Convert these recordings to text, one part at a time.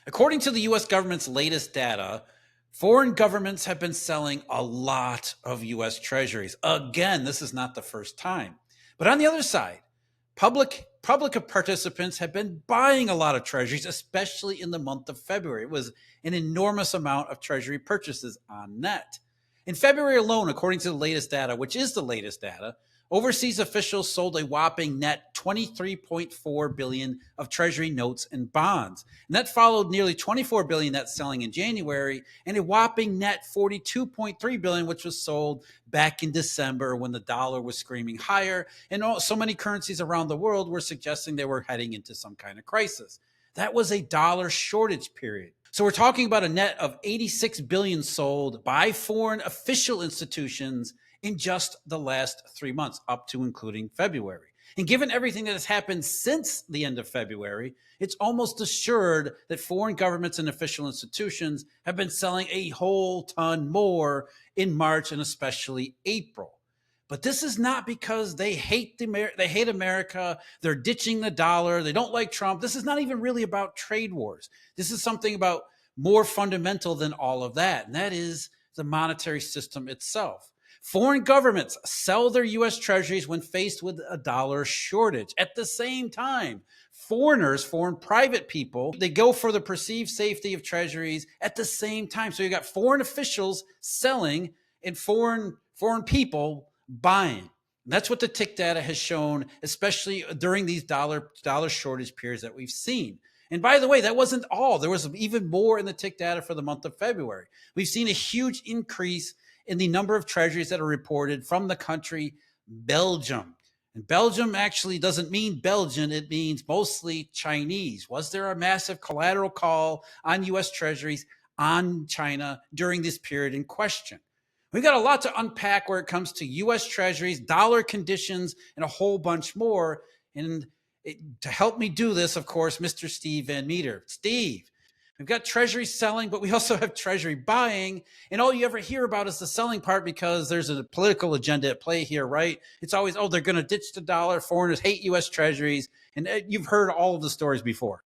According to the US government's latest data, foreign governments have been selling a lot of US treasuries. Again, this is not the first time. But on the other side, public participants have been buying a lot of treasuries, especially in the month of February. It was an enormous amount of treasury purchases on net. In February alone, according to the latest data, which is the latest data, overseas officials sold a whopping net 23.4 billion of treasury notes and bonds. And that followed nearly 24 billion net selling in January and a whopping net 42.3 billion which was sold back in December when the dollar was screaming higher and so many currencies around the world were suggesting they were heading into some kind of crisis. That was a dollar shortage period. So we're talking about a net of 86 billion sold by foreign official institutions in just the last 3 months, up to including February. And given everything that has happened since the end of February, it's almost assured that foreign governments and official institutions have been selling a whole ton more in March and especially April. But this is not because they hate America, they're ditching the dollar, they don't like Trump. This is not even really about trade wars. This is something about more fundamental than all of that, and that is the monetary system itself. Foreign governments sell their US treasuries when faced with a dollar shortage. At the same time, foreign private people, they go for the perceived safety of treasuries at the same time. So you got foreign officials selling and foreign people buying. And that's what the tick data has shown, especially during these dollar shortage periods that we've seen. And by the way, that wasn't all. There was even more in the tick data for the month of February. We've seen a huge increase in the number of treasuries that are reported from the country Belgium. And Belgium actually doesn't mean Belgian, it means mostly Chinese. Was there a massive collateral call on US treasuries on China during this period in question? We've got a lot to unpack where it comes to US treasuries, dollar conditions, and a whole bunch more. And to help me do this, of course, Mr. Steve Van Metre. Steve, we've got treasury selling, but we also have treasury buying. And all you ever hear about is the selling part because there's a political agenda at play here, right? It's always, oh, they're going to ditch the dollar. Foreigners hate US treasuries. And you've heard all of the stories before.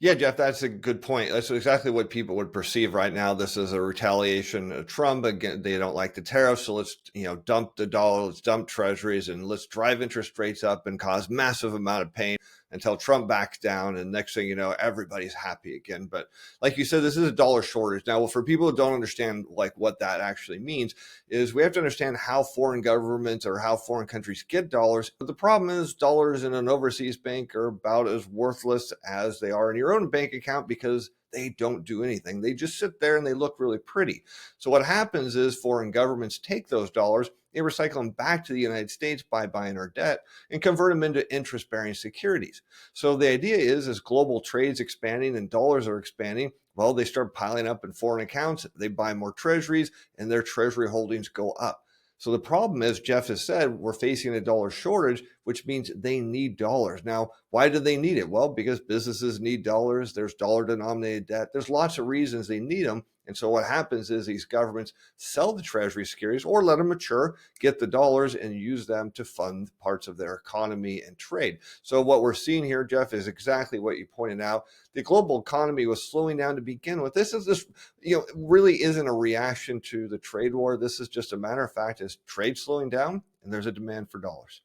Yeah, Jeff, that's a good point. That's exactly what people would perceive right now. This is a retaliation of Trump. Again, they don't like the tariffs, so let's dump the dollar, let's dump treasuries, and let's drive interest rates up and cause massive amount of pain until Trump backs down. And next thing you know, everybody's happy again. But like you said, this is a dollar shortage. Now, for people who don't understand like what that actually means, is we have to understand how foreign governments or how foreign countries get dollars. But the problem is dollars in an overseas bank are about as worthless as they are in your own bank account because they don't do anything. They just sit there and they look really pretty. So what happens is foreign governments take those dollars, they recycle them back to the United States by buying our debt and convert them into interest-bearing securities. So the idea is as global trade's expanding and dollars are expanding, well, they start piling up in foreign accounts, they buy more treasuries, and their treasury holdings go up. So the problem is, Jeff has said, we're facing a dollar shortage, which means they need dollars. Now, why do they need it? Well, because businesses need dollars. There's dollar denominated debt. There's lots of reasons they need them. And so what happens is these governments sell the treasury securities or let them mature, get the dollars and use them to fund parts of their economy and trade. So what we're seeing here, Jeff, is exactly what you pointed out. The global economy was slowing down to begin with. This really isn't a reaction to the trade war. This is just a matter of fact, is trade slowing down and there's a demand for dollars.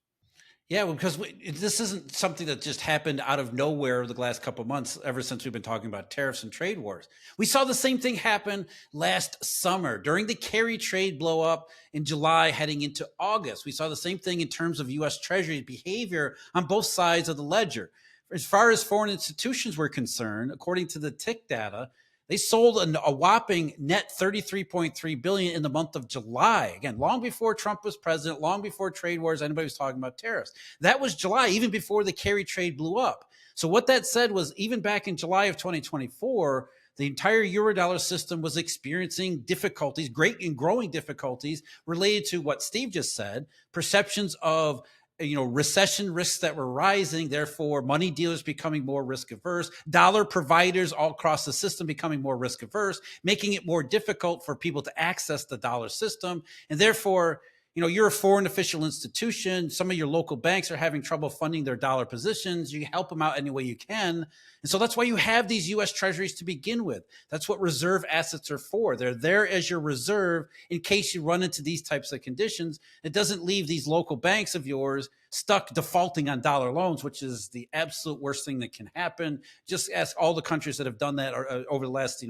Yeah, well, because this isn't something that just happened out of nowhere the last couple of months, ever since we've been talking about tariffs and trade wars. We saw the same thing happen last summer during the carry trade blow up in July heading into August. We saw the same thing in terms of U.S. Treasury behavior on both sides of the ledger. As far as foreign institutions were concerned, according to the tick data, they sold a whopping net 33.3 billion in the month of July. Again, long before Trump was president, long before trade wars, anybody was talking about tariffs. That was July, even before the carry trade blew up. So what that said was even back in July of 2024, the entire Eurodollar system was experiencing difficulties, great and growing difficulties related to what Steve just said, perceptions of recession risks that were rising, therefore money dealers becoming more risk averse, dollar providers all across the system becoming more risk averse, making it more difficult for people to access the dollar system. And therefore, you're a foreign official institution. Some of your local banks are having trouble funding their dollar positions. You help them out any way you can. And so that's why you have these US Treasuries to begin with. That's what reserve assets are for. They're there as your reserve in case you run into these types of conditions. It doesn't leave these local banks of yours stuck defaulting on dollar loans, which is the absolute worst thing that can happen. Just ask all the countries that have done that over the last,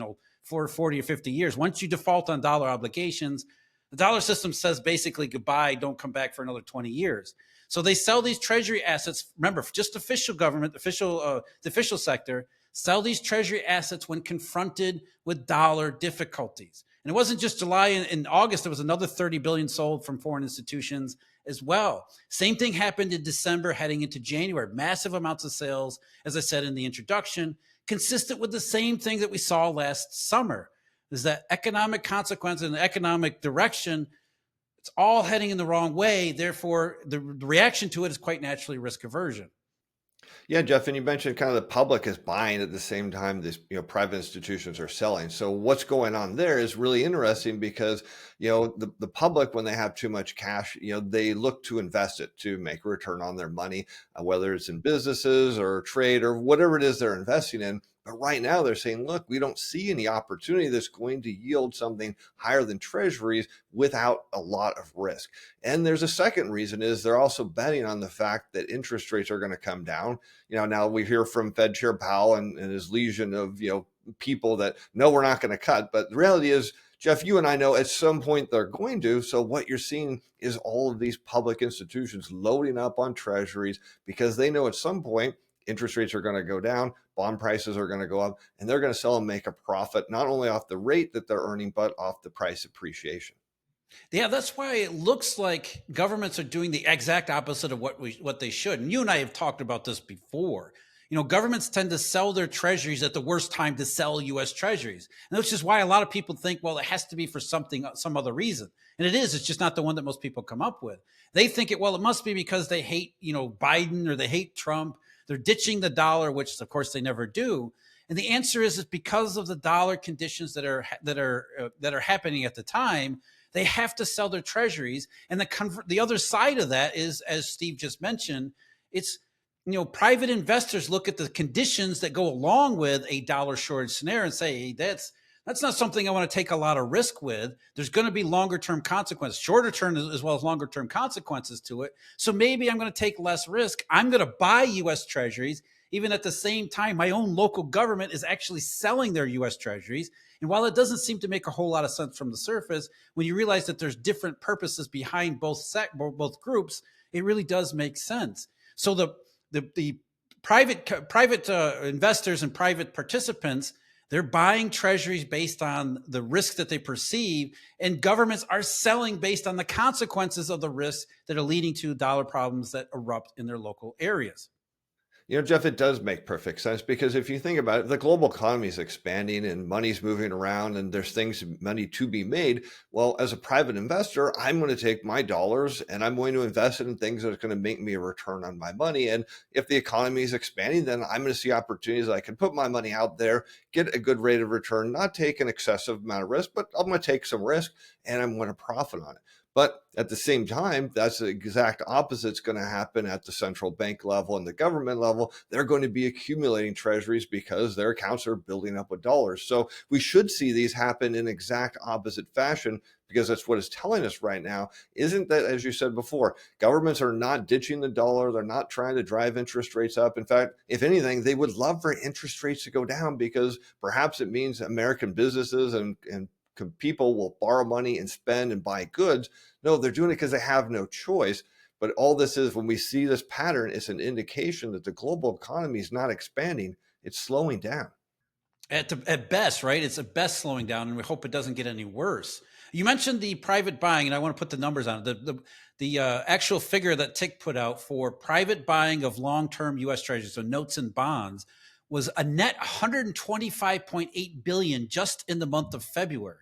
for 40 or 50 years. Once you default on dollar obligations, the dollar system says basically goodbye, don't come back for another 20 years. So they sell these treasury assets. Remember, just official government, the official sector, sell these treasury assets when confronted with dollar difficulties. And it wasn't just July and August. There was another 30 billion sold from foreign institutions as well. Same thing happened in December heading into January. Massive amounts of sales, as I said in the introduction, consistent with the same thing that we saw last summer. Is that economic consequence and economic direction, it's all heading in the wrong way. Therefore, the reaction to it is quite naturally risk aversion. Yeah, Jeff, and you mentioned kind of the public is buying at the same time these private institutions are selling. So what's going on there is really interesting because the public, when they have too much cash, they look to invest it to make a return on their money, whether it's in businesses or trade or whatever it is they're investing in. But right now they're saying, look, we don't see any opportunity that's going to yield something higher than treasuries without a lot of risk. And there's a second reason is they're also betting on the fact that interest rates are going to come down. Now we hear from Fed Chair Powell and his legion of, people that no, we're not going to cut. But the reality is, Jeff, you and I know at some point they're going to. So what you're seeing is all of these public institutions loading up on treasuries because they know at some point interest rates are going to go down, bond prices are going to go up, and they're going to sell and make a profit, not only off the rate that they're earning, but off the price appreciation. Yeah, that's why it looks like governments are doing the exact opposite of what they should. And you and I have talked about this before. Governments tend to sell their treasuries at the worst time to sell U.S. treasuries, and which is why a lot of people think, well, it has to be for some other reason, and it is. It's just not the one that most people come up with. They think it must be because they hate, Biden or they hate Trump. They're ditching the dollar, which of course they never do. And the answer is it's because of the dollar conditions that are happening at the time. They have to sell their treasuries. And the other side of that is, as Steve just mentioned, it's, private investors look at the conditions that go along with a dollar shortage scenario and say, hey, that's not something I want to take a lot of risk with. There's going to be longer term consequences, shorter term as well as longer term consequences to it. So maybe I'm going to take less risk. I'm going to buy US treasuries. Even at the same time, my own local government is actually selling their US treasuries. And while it doesn't seem to make a whole lot of sense from the surface, when you realize that there's different purposes behind both groups, it really does make sense. So the private investors and private participants, they're buying treasuries based on the risk that they perceive, and governments are selling based on the consequences of the risks that are leading to dollar problems that erupt in their local areas. Jeff, it does make perfect sense because if you think about it, the global economy is expanding and money's moving around and there's money to be made. Well, as a private investor, I'm going to take my dollars and I'm going to invest it in things that are going to make me a return on my money. And if the economy is expanding, then I'm going to see opportunities. I can put my money out there, get a good rate of return, not take an excessive amount of risk, but I'm going to take some risk and I'm going to profit on it. But at the same time, that's the exact opposite is going to happen at the central bank level and the government level. They're going to be accumulating treasuries because their accounts are building up with dollars. So we should see these happen in exact opposite fashion because that's what it's telling us right now. Isn't that, as you said before, governments are not ditching the dollar. They're not trying to drive interest rates up. In fact, if anything, they would love for interest rates to go down because perhaps it means American businesses and people will borrow money and spend and buy goods. No, they're doing it because they have no choice. But all this is, when we see this pattern, it's an indication that the global economy is not expanding, it's slowing down. At best, right? It's at best slowing down, and we hope it doesn't get any worse. You mentioned the private buying, and I want to put the numbers on it. The actual figure that Tick put out for private buying of long-term U.S. Treasuries, so notes and bonds, was a net 125.8 billion just in the month of February,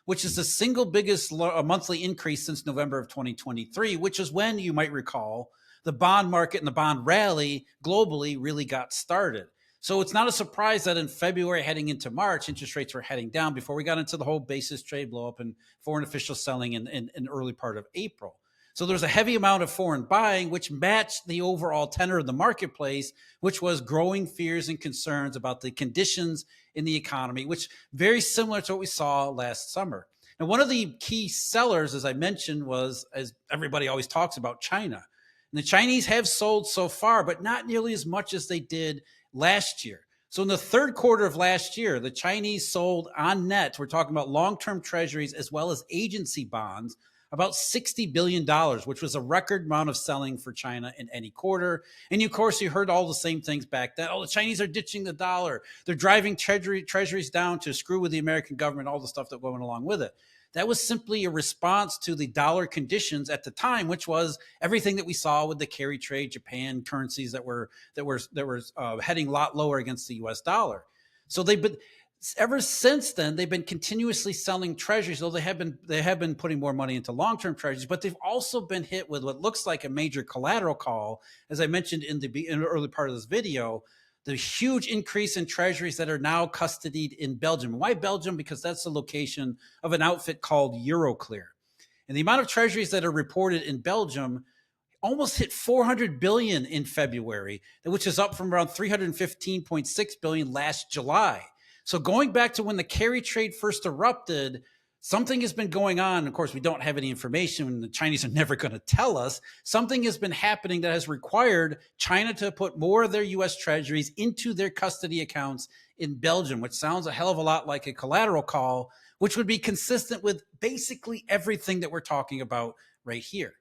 which is the single biggest monthly increase since November of 2023, which is when, you might recall, the bond market and the bond rally globally really got started. So it's not a surprise that in February heading into March, interest rates were heading down before we got into the whole basis trade blow up and foreign official selling in early part of April. So there was a heavy amount of foreign buying, which matched the overall tenor of the marketplace, which was growing fears and concerns about the conditions in the economy, which very similar to what we saw last summer. Now, one of the key sellers, as I mentioned, was, as everybody always talks about, China. And the Chinese have sold so far, but not nearly as much as they did last year. So in the third quarter of last year, the Chinese sold on net, we're talking about long-term treasuries as well as agency bonds, about $60 billion, which was a record amount of selling for China in any quarter. And of course, you heard all the same things back then. Oh, the Chinese are ditching the dollar. They're driving treasuries down to screw with the American government, all the stuff that went along with it. That was simply a response to the dollar conditions at the time, which was everything that we saw with the carry trade, Japan currencies that were heading a lot lower against the U.S. dollar. So ever since then, they've been continuously selling treasuries, though they have been putting more money into long-term treasuries, but they've also been hit with what looks like a major collateral call, as I mentioned in the early part of this video. The huge increase in treasuries that are now custodied in Belgium. Why Belgium? Because that's the location of an outfit called Euroclear. And the amount of treasuries that are reported in Belgium almost hit 400 billion in February, which is up from around 315.6 billion last July. So going back to when the carry trade first erupted, something has been going on. Of course, we don't have any information, and the Chinese are never going to tell us. Something has been happening that has required China to put more of their U.S. treasuries into their custody accounts in Belgium, which sounds a hell of a lot like a collateral call, which would be consistent with basically everything that we're talking about right here.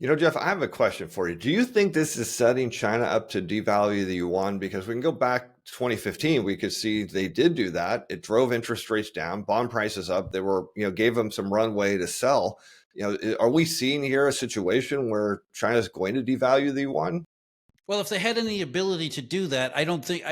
Jeff, I have a question for you. Do you think this is setting China up to devalue the yuan? Because we can go back to 2015, we could see they did do that. It drove interest rates down, bond prices up. They were, gave them some runway to sell. Are we seeing here a situation where China is going to devalue the yuan? Well, if they had any ability to do that, I don't think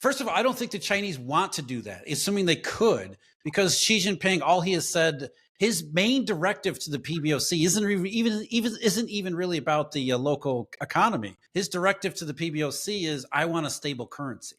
first of all, I don't think the Chinese want to do that, assuming they could, because Xi Jinping, all he has said, his main directive to the PBOC isn't even really about the local economy. His directive to the PBOC is, I want a stable currency.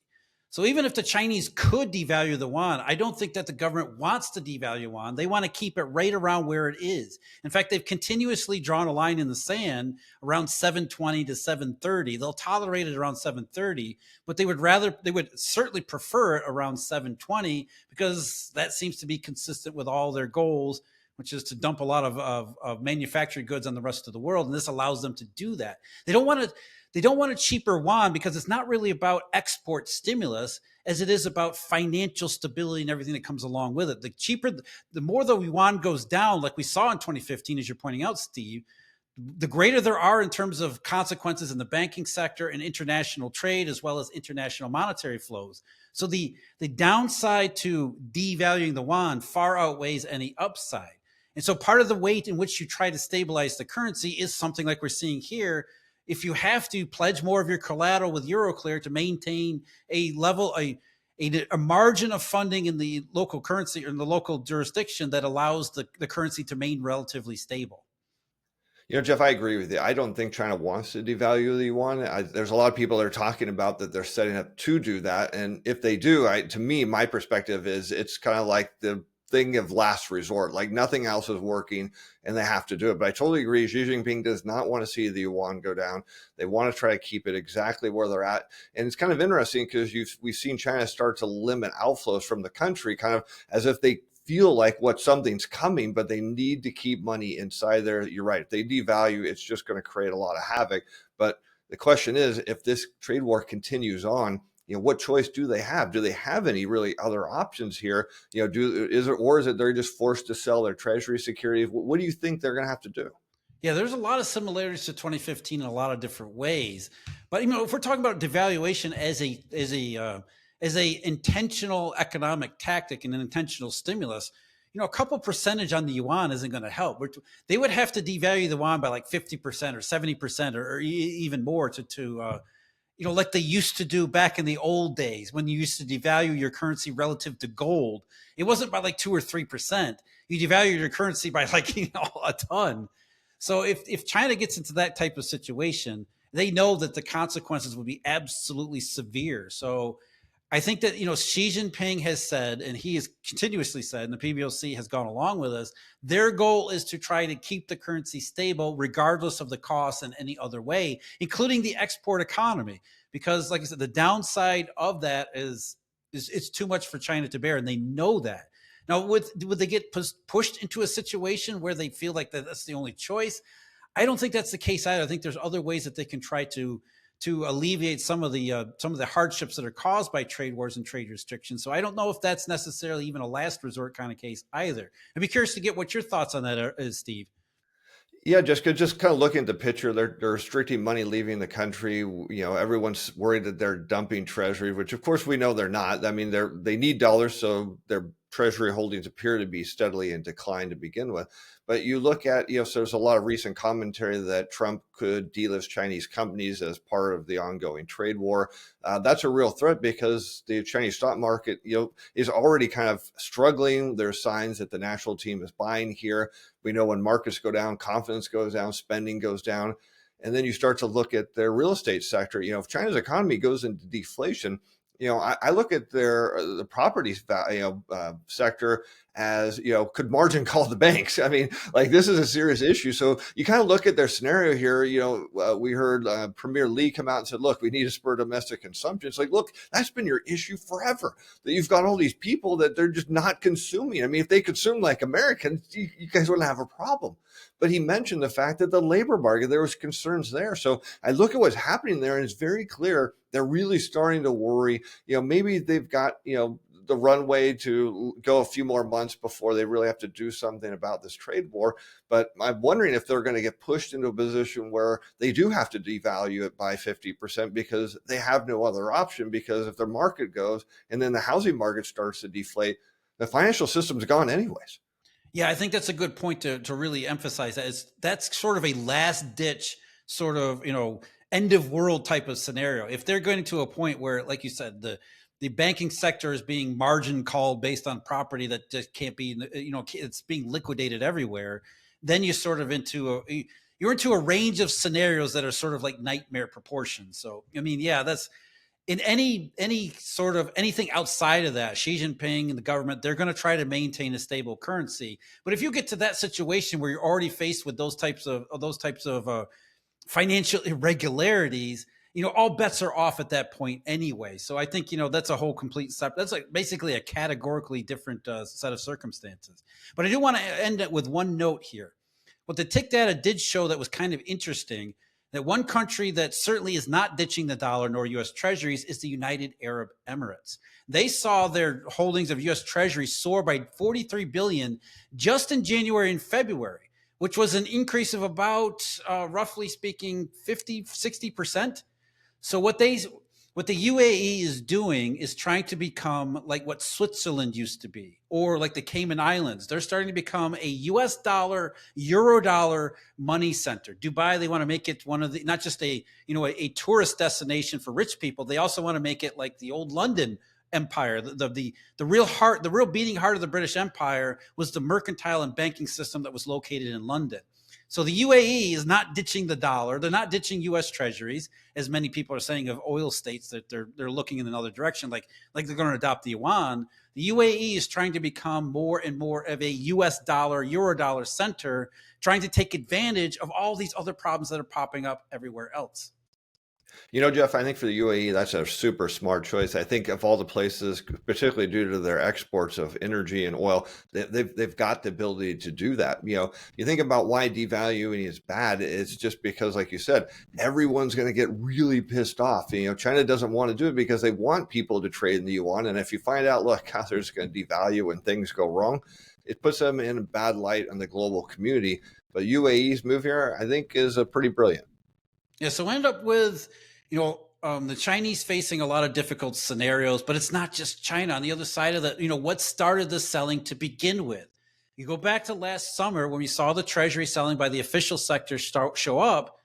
So even if the Chinese could devalue the yuan, I don't think that the government wants to devalue yuan. They want to keep it right around where it is. In fact, they've continuously drawn a line in the sand around 720 to 730. They'll tolerate it around 730, but they would certainly prefer it around 720 because that seems to be consistent with all their goals, which is to dump a lot of manufactured goods on the rest of the world. And this allows them to do that. They don't want a cheaper yuan because it's not really about export stimulus as it is about financial stability and everything that comes along with it. The more the yuan goes down, like we saw in 2015, as you're pointing out, Steve, the greater there are in terms of consequences in the banking sector and international trade, as well as international monetary flows. So the downside to devaluing the yuan far outweighs any upside. And so part of the way in which you try to stabilize the currency is something like we're seeing here. If you have to pledge more of your collateral with Euroclear to maintain a margin of funding in the local currency or in the local jurisdiction that allows the currency to remain relatively stable. Jeff, I agree with you. I don't think China wants to devalue the yuan. There's a lot of people that are talking about that they're setting up to do that. And if they do, to me, my perspective is it's kind of like the thing of last resort, like nothing else is working and they have to do it. But I totally agree. Xi Jinping does not want to see the yuan go down. They want to try to keep it exactly where they're at. And it's kind of interesting because we've seen China start to limit outflows from the country, kind of as if they feel like something's coming, but they need to keep money inside there. You're right. If they devalue, it's just going to create a lot of havoc. But the question is, if this trade war continues on, what choice do they have? Do they have any really other options here? Is it they're just forced to sell their treasury securities? What do you think they're going to have to do? Yeah, there's a lot of similarities to 2015 in a lot of different ways. But if we're talking about devaluation as a intentional economic tactic and an intentional stimulus, a couple percentage on the yuan isn't going to help. They would have to devalue the yuan by like 50% or 70% or even more to like they used to do back in the old days when you used to devalue your currency relative to gold. It wasn't by like 2 or 3%. You devalue your currency by like a ton. So if China gets into that type of situation, they know that the consequences would be absolutely severe. So I think that, Xi Jinping has said, and he has continuously said, and the PBOC has gone along with us, their goal is to try to keep the currency stable regardless of the cost in any other way, including the export economy. Because, like I said, the downside of that is it's too much for China to bear, and they know that. Now, would they get pushed into a situation where they feel like that's the only choice? I don't think that's the case either. I think there's other ways that they can try to alleviate some of the hardships that are caused by trade wars and trade restrictions. So I don't know if that's necessarily even a last resort kind of case either. I'd be curious to get what your thoughts on that is, Steve. Yeah, just kind of looking at the picture, they're restricting money leaving the country. Everyone's worried that they're dumping Treasury, which of course we know they're not. I mean, they need dollars, so their Treasury holdings appear to be steadily in decline to begin with. But you look at, so there's a lot of recent commentary that Trump could delist Chinese companies as part of the ongoing trade war. That's a real threat because the Chinese stock market, is already kind of struggling. There's signs that the national team is buying here. We know when markets go down, confidence goes down, spending goes down. And then you start to look at their real estate sector. If China's economy goes into deflation, I look at the properties sector as, could margin call the banks. I mean, like, this is a serious issue. So you kind of look at their scenario here. We heard Premier Lee come out and said, look, we need to spur domestic consumption. It's like, look, that's been your issue forever, that you've got all these people that they're just not consuming. I mean, if they consume like Americans, you guys wouldn't have a problem. But he mentioned the fact that the labor market, there was concerns there. So I look at what's happening there, and it's very clear they're really starting to worry. Maybe they've got, the runway to go a few more months before they really have to do something about this trade war. But I'm wondering if they're going to get pushed into a position where they do have to devalue it by 50% because they have no other option. Because if their market goes and then the housing market starts to deflate, the financial system's gone anyways. Yeah, I think that's a good point to really emphasize. That's sort of a last ditch sort of, end of world type of scenario. If they're going to a point where, like you said, the banking sector is being margin called based on property that just can't be, it's being liquidated everywhere, then you're sort of you're into a range of scenarios that are sort of like nightmare proportions. So, I mean, yeah, that's in any sort of anything outside of that. Xi Jinping and the government, they're going to try to maintain a stable currency. But if you get to that situation where you're already faced with those types of financial irregularities, all bets are off at that point anyway. So I think, that's a whole complete separate, that's like basically a categorically different set of circumstances. But I do want to end it with one note here. What the tick data did show that was kind of interesting, that one country that certainly is not ditching the dollar nor U.S. Treasuries is the United Arab Emirates. They saw their holdings of U.S. Treasuries soar by 43 billion just in January and February, which was an increase of about, roughly speaking, 60%. So what the UAE is doing is trying to become like what Switzerland used to be, or like the Cayman Islands. They're starting to become a US dollar, Eurodollar money center. Dubai, they want to make it one of the, not just a tourist destination for rich people. They also want to make it like the old London Empire. The real beating heart of the British Empire was the mercantile and banking system that was located in London. So the UAE is not ditching the dollar. They're not ditching U.S. Treasuries, as many people are saying of oil states that they're looking in another direction, like they're going to adopt the yuan. The UAE is trying to become more and more of a U.S. dollar, Eurodollar center, trying to take advantage of all these other problems that are popping up everywhere else. Jeff, I think for the UAE, that's a super smart choice. I think of all the places, particularly due to their exports of energy and oil, they've got the ability to do that. You think about why devaluing is bad. It's just because, like you said, everyone's going to get really pissed off. China doesn't want to do it because they want people to trade in the yuan. And if you find out, look, how they're just going to devalue when things go wrong, it puts them in a bad light on the global community. But UAE's move here, I think, is pretty brilliant. Yeah, so we end up with, the Chinese facing a lot of difficult scenarios, but it's not just China. On the other side of that, what started the selling to begin with? You go back to last summer when we saw the Treasury selling by the official sector show up.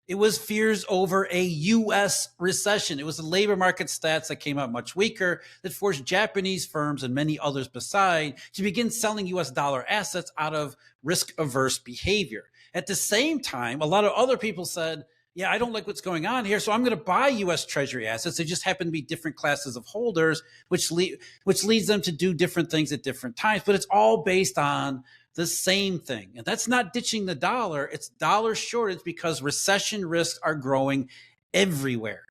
It was fears over a U.S. recession. It was the labor market stats that came out much weaker that forced Japanese firms and many others beside to begin selling U.S. dollar assets out of risk-averse behavior. At the same time, a lot of other people said, Yeah, I don't like what's going on here, so I'm going to buy U.S. Treasury assets. They just happen to be different classes of holders, which leads them to do different things at different times. But it's all based on the same thing, and that's not ditching the dollar. It's dollar shortage because recession risks are growing everywhere.